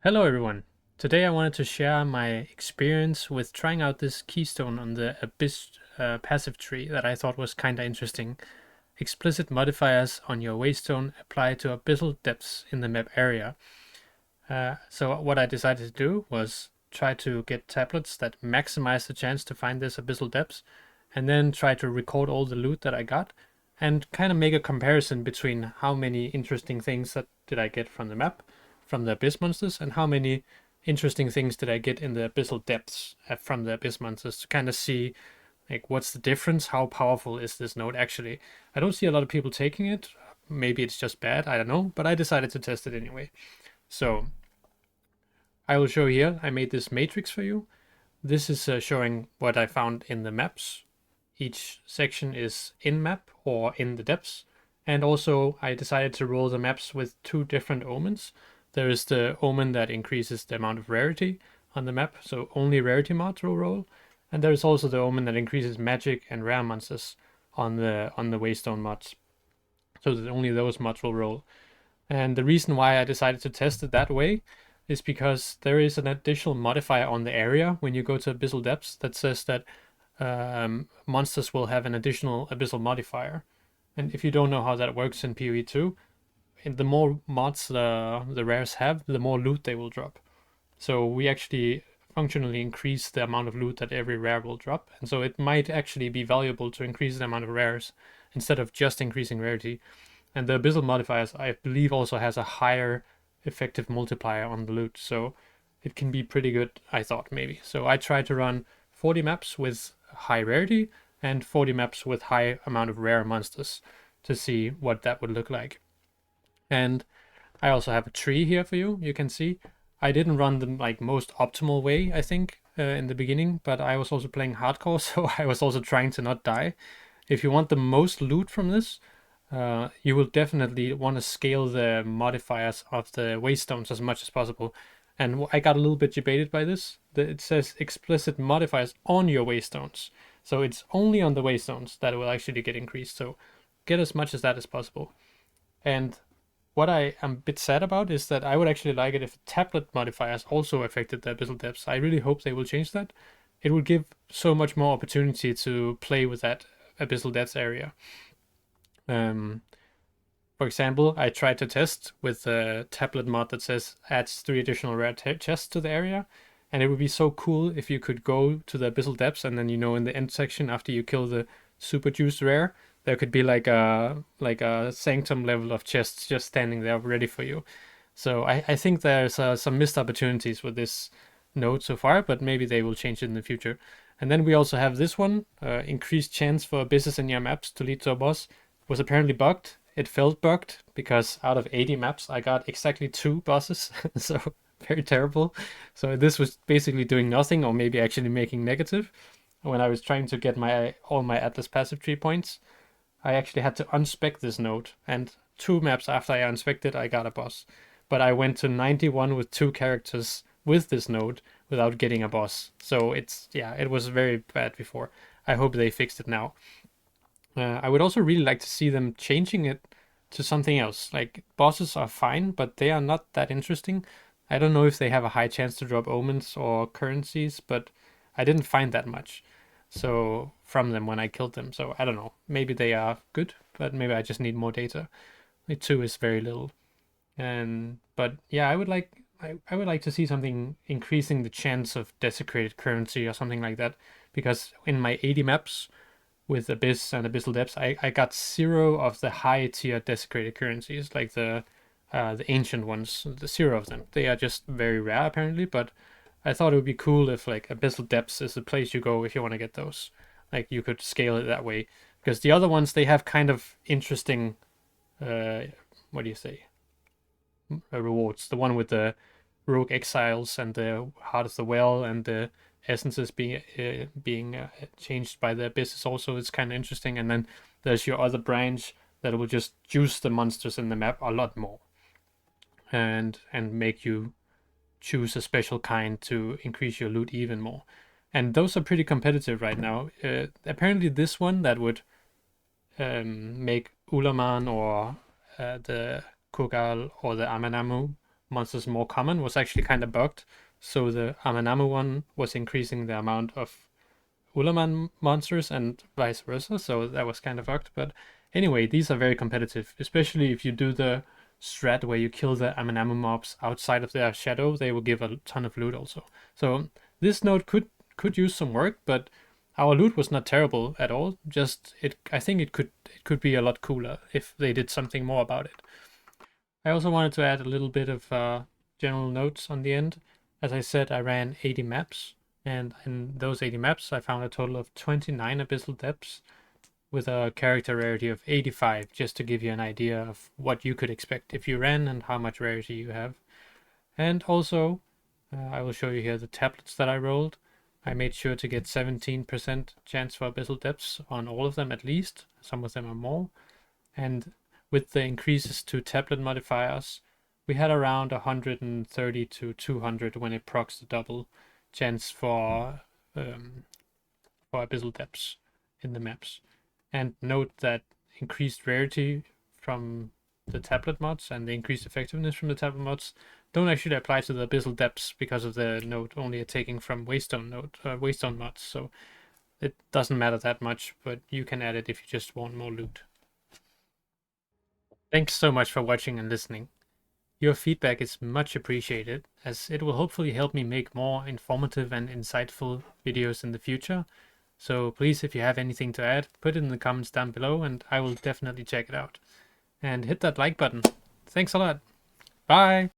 Hello everyone. Today I wanted to share my experience with trying out this keystone on the Abyss passive tree that I thought was kinda interesting. Explicit modifiers on your waystone apply to abyssal depths in the map area. So what I decided to do was try to get tablets that maximize the chance to find this abyssal depths, and then try to record all the loot that I got, and kind of make a comparison between how many interesting things that did I get from the map, from the abyss monsters, and how many interesting things did I get in the abyssal depths from the abyss monsters, to kind of see like what's the difference, how powerful is this node actually. I don't see a lot of people taking it. Maybe it's just bad, I don't know, but I decided to test it anyway. So I will show here, I made this matrix for you. This is showing what I found in the maps. Each section is in map or in the depths. And also I decided to roll the maps with two different omens. There is the omen that increases the amount of rarity on the map, so only rarity mods will roll. And there is also the omen that increases magic and rare monsters on the waystone mods, so that only those mods will roll. And the reason why I decided to test it that way is because there is an additional modifier on the area when you go to abyssal depths that says that monsters will have an additional abyssal modifier. And if you don't know how that works in PoE 2, the more mods the rares have, the more loot they will drop. So we actually functionally increase the amount of loot that every rare will drop. And so it might actually be valuable to increase the amount of rares instead of just increasing rarity. And the abyssal modifiers, I believe, also has a higher effective multiplier on the loot. So it can be pretty good, I thought, maybe. So I tried to run 40 maps with high rarity and 40 maps with high amount of rare monsters to see what that would look like. And I also have a tree here for you. You can see I didn't run the most optimal way, I think, in the beginning, but I was also playing hardcore, so I was also trying to not die. If you want the most loot from this, you will definitely want to scale the modifiers of the waystones as much as possible. And I got a little bit debated by this. It says explicit modifiers on your waystones. So it's only on the waystones that it will actually get increased. So get as much as that as possible. And what I am a bit sad about is that I would actually like it if tablet modifiers also affected the abyssal depths. I really hope they will change that. It would give so much more opportunity to play with that abyssal depths area. For example, I tried to test with a tablet mod that says adds 3 additional rare chests to the area, and it would be so cool if you could go to the abyssal depths and then in the end section after you kill the super juice rare, there could be like a sanctum level of chests just standing there ready for you. So I think there's some missed opportunities with this node so far, but maybe they will change it in the future. And then we also have this one, increased chance for abysses in your maps to lead to a boss. It was apparently bugged. It felt bugged because out of 80 maps, I got exactly 2 bosses. So very terrible. So this was basically doing nothing or maybe actually making negative. When I was trying to get all my Atlas passive tree points, I actually had to unspec this node, and 2 maps after I unspec'd, I got a boss. But I went to 91 with 2 characters with this node without getting a boss. So it was very bad before. I hope they fixed it now. I would also really like to see them changing it to something else. Like, bosses are fine, but they are not that interesting. I don't know if they have a high chance to drop omens or currencies, but I didn't find that much from them when I killed them. So I don't know. Maybe they are good, but maybe I just need more data. Like 2 is very little. But yeah, I would like to see something increasing the chance of desecrated currency or something like that. Because in my 80 maps with Abyss and Abyssal Depths, I got 0 of the high tier desecrated currencies, like the ancient ones, the 0 of them. They are just very rare apparently, but I thought it would be cool if like Abyssal Depths is the place you go if you want to get those. Like you could scale it that way. Because the other ones, they have kind of interesting, what do you say, rewards. The one with the rogue exiles and the heart of the well and the essences being changed by the abysses also is kind of interesting. And then there's your other branch that will just juice the monsters in the map a lot more and make you choose a special kind to increase your loot even more. And those are pretty competitive right now. Apparently this one that would make Ulaman or the Kogal or the Amanamu monsters more common was actually kind of bugged. So the Amanamu one was increasing the amount of Ulaman monsters and vice versa. So that was kind of bugged. But anyway, these are very competitive, especially if you do the strat where you kill the Amanamu mobs outside of their shadow. They will give a ton of loot also. So this node could use some work, but our loot was not terrible at all. Just I think it could be a lot cooler if they did something more about it. I also wanted to add a little bit of general notes on the end. As I said, I ran 80 maps, and in those 80 maps, I found a total of 29 abyssal depths with a character rarity of 85, just to give you an idea of what you could expect if you ran and how much rarity you have. And also, I will show you here the tablets that I rolled. I made sure to get 17% chance for abyssal depths on all of them at least. Some of them are more. And with the increases to tablet modifiers, we had around 130 to 200 when it procs the double chance for abyssal depths in the maps. And note that increased rarity from the tablet mods and the increased effectiveness from the tablet mods don't actually apply to the abyssal depths because of the node only taking from Waystone mods. So it doesn't matter that much, but you can add it if you just want more loot. Thanks so much for watching and listening. Your feedback is much appreciated, as it will hopefully help me make more informative and insightful videos in the future. So please, if you have anything to add, put it in the comments down below and I will definitely check it out. And hit that like button. Thanks a lot. Bye!